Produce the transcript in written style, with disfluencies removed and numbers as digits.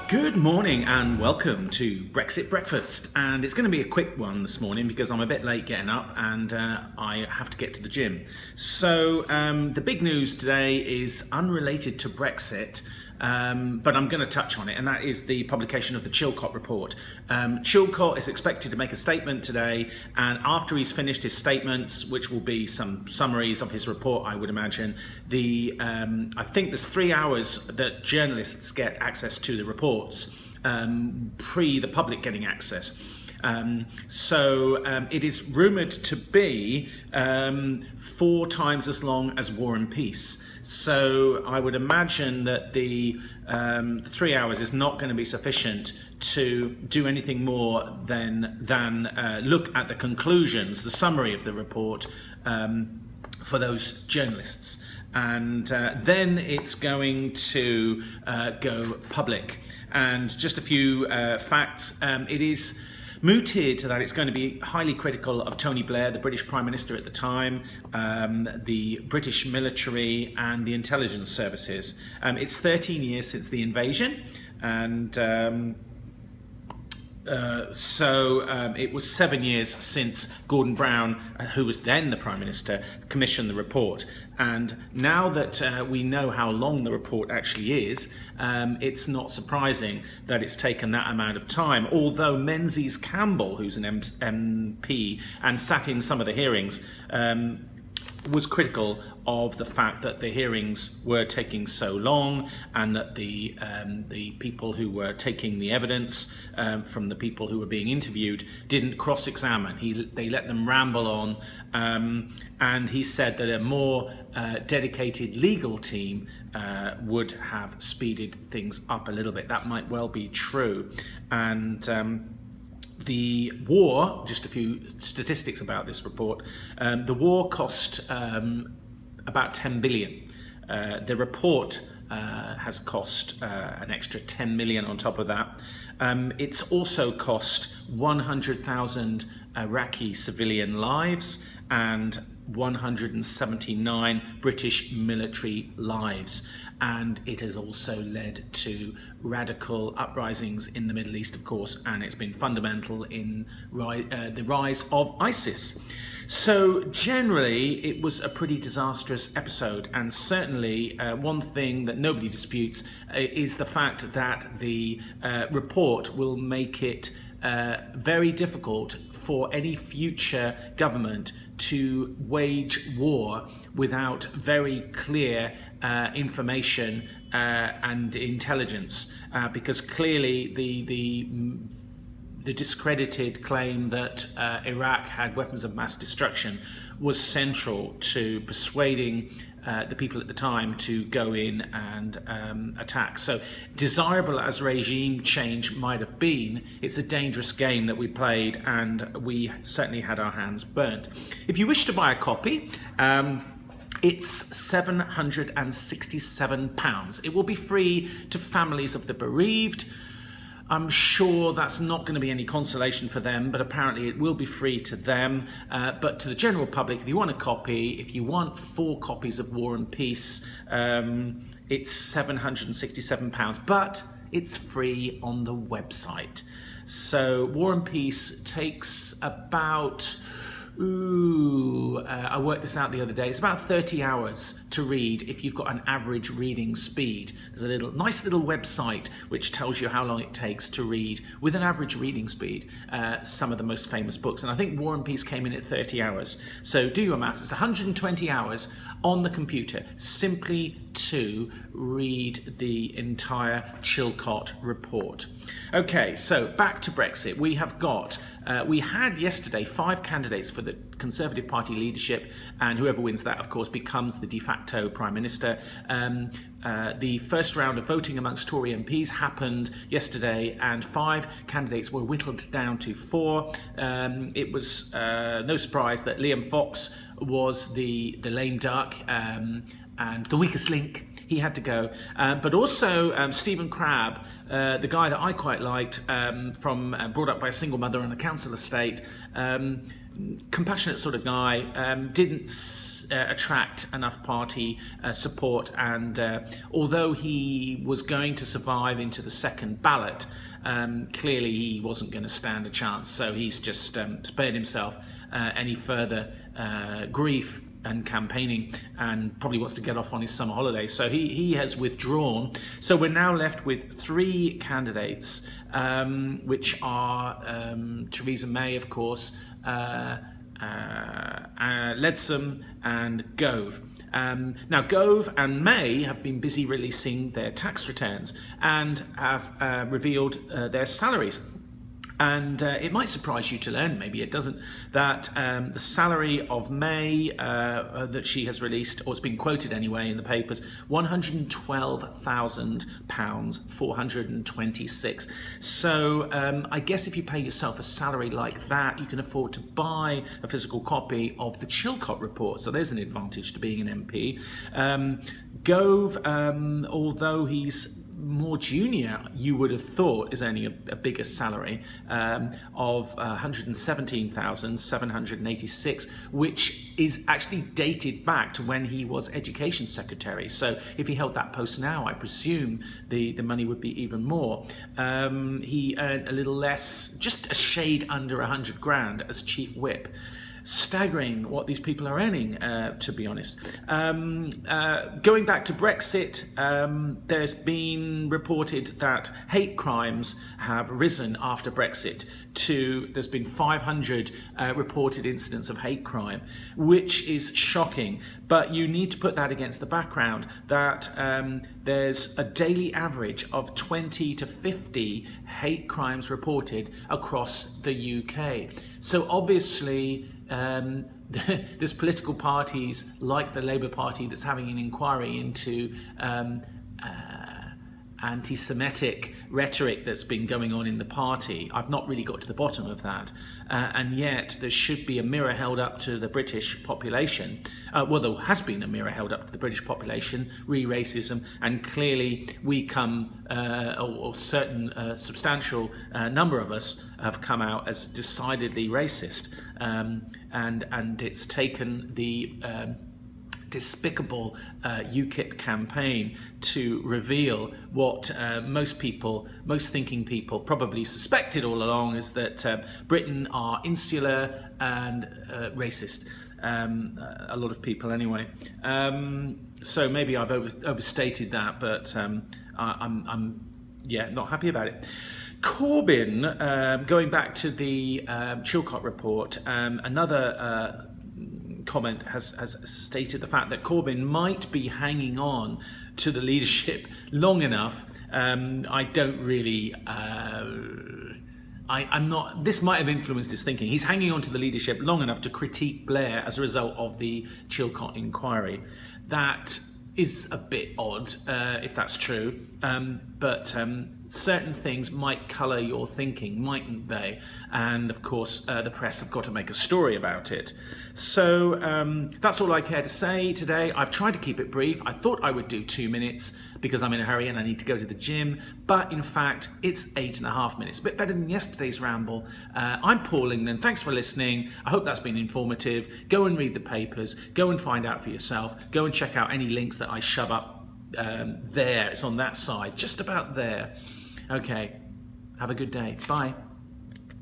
Good morning and welcome to Brexit Breakfast, and it's going to be a quick one this morning because I'm a bit late getting up and I have to get to the gym. So the big news today is unrelated to Brexit, but I'm going to touch on it, and that is the publication of the Chilcot report. Chilcot is expected to make a statement today, and after he's finished his statements, which will be some summaries of his report, I would imagine, I think there's 3 hours that journalists get access to the reports pre the public getting access. It is rumoured to be 4 times as long as War and Peace. So I would imagine that the 3 hours is not going to be sufficient to do anything more than look at the conclusions, the summary of the report for those journalists. And then it's going to go public. And just a few facts. It is mooted that it's going to be highly critical of Tony Blair, the British Prime Minister at the time, the British military and the intelligence services. It's 13 years since the invasion, and it was 7 years since Gordon Brown, who was then the Prime Minister, commissioned the report. And now that we know how long the report actually is, it's not surprising that it's taken that amount of time. Although Menzies Campbell, who's an MP and sat in some of the hearings, was critical of the fact that the hearings were taking so long, and that the people who were taking the evidence from the people who were being interviewed didn't cross-examine. They let them ramble on, and he said that a more dedicated legal team would have speeded things up a little bit. That might well be true. And the war, just a few statistics about this report, the war cost about 10 billion. The report has cost an extra 10 million on top of that. It's also cost 100,000 Iraqi civilian lives and 179 British military lives, and it has also led to radical uprisings in the Middle East, of course, and it's been fundamental in the rise of ISIS. So generally it was a pretty disastrous episode, and certainly one thing that nobody disputes is the fact that the report will make it very difficult for any future government to wage war without very clear information and intelligence, because clearly the discredited claim that Iraq had weapons of mass destruction was central to persuading the people at the time to go in and attack. So desirable as regime change might have been, it's a dangerous game that we played, and we certainly had our hands burnt. If you wish to buy a copy, it's £767. It will be free to families of the bereaved. I'm sure that's not going to be any consolation for them, but apparently it will be free to them. But to the general public, if you want a copy, if you want 4 copies of War and Peace, it's £767, but it's free on the website. So War and Peace takes about, I worked this out the other day, it's about 30 hours to read if you've got an average reading speed. There's a nice little website which tells you how long it takes to read with an average reading speed some of the most famous books, and I think War and Peace came in at 30 hours. So do your maths, it's 120 hours on the computer simply to read the entire Chilcot report. Okay, so back to Brexit. We had yesterday 5 candidates for the Conservative Party leadership, and whoever wins that, of course, becomes the de facto Prime Minister. The first round of voting amongst Tory MPs happened yesterday, and 5 candidates were whittled down to 4. It was no surprise that Liam Fox was the lame duck and the weakest link. He had to go. But also Stephen Crabb, the guy that I quite liked, from brought up by a single mother on a council estate, compassionate sort of guy, didn't attract enough party support, and although he was going to survive into the second ballot, clearly he wasn't going to stand a chance, so he's just spared himself any further grief and campaigning, and probably wants to get off on his summer holiday. So he has withdrawn. So we're now left with 3 candidates, which are Theresa May, of course, Leadsom and Gove. Now, Gove and May have been busy releasing their tax returns and have revealed their salaries. And it might surprise you to learn, maybe it doesn't, that the salary of May that she has released, or it's been quoted anyway in the papers, £112,000, 426. So I guess if you pay yourself a salary like that, you can afford to buy a physical copy of the Chilcot report. So there's an advantage to being an MP. Gove, although he's more junior, you would have thought, is only a bigger salary of 117,786, which is actually dated back to when he was Education Secretary. So if he held that post now, I presume the money would be even more. He earned a little less, just a shade under 100 grand as Chief Whip. Staggering what these people are earning, to be honest. Going back to Brexit, there's been reported that hate crimes have risen after Brexit there's been 500 reported incidents of hate crime, which is shocking. But you need to put that against the background that there's a daily average of 20 to 50 hate crimes reported across the UK. So obviously, there's political parties like the Labour Party that's having an inquiry into anti-Semitic rhetoric that's been going on in the party. I've not really got to the bottom of that, and yet there should be a mirror held up to the British population. Well, there has been a mirror held up to the British population, re-racism, and clearly we come, or certain substantial number of us have come out as decidedly racist, and it's taken the despicable UKIP campaign to reveal what most thinking people probably suspected all along, is that Britain are insular and racist. A lot of people anyway. So maybe I've overstated that, but I'm not happy about it. Corbyn, going back to the Chilcot report, another comment has stated the fact that Corbyn might be hanging on to the leadership long enough. I don't really, I'm not, this might have influenced his thinking. He's hanging on to the leadership long enough to critique Blair as a result of the Chilcot inquiry. That is a bit odd, if that's true, but certain things might colour your thinking, mightn't they? And of course, the press have got to make a story about it. So that's all I care to say today. I've tried to keep it brief. I thought I would do 2 minutes because I'm in a hurry and I need to go to the gym, but in fact, it's 8.5 minutes. A bit better than yesterday's ramble. I'm Paul England. Thanks for listening. I hope that's been informative. Go and read the papers. Go and find out for yourself. Go and check out any links that I shove up there. It's on that side, just about there. Okay, have a good day. Bye.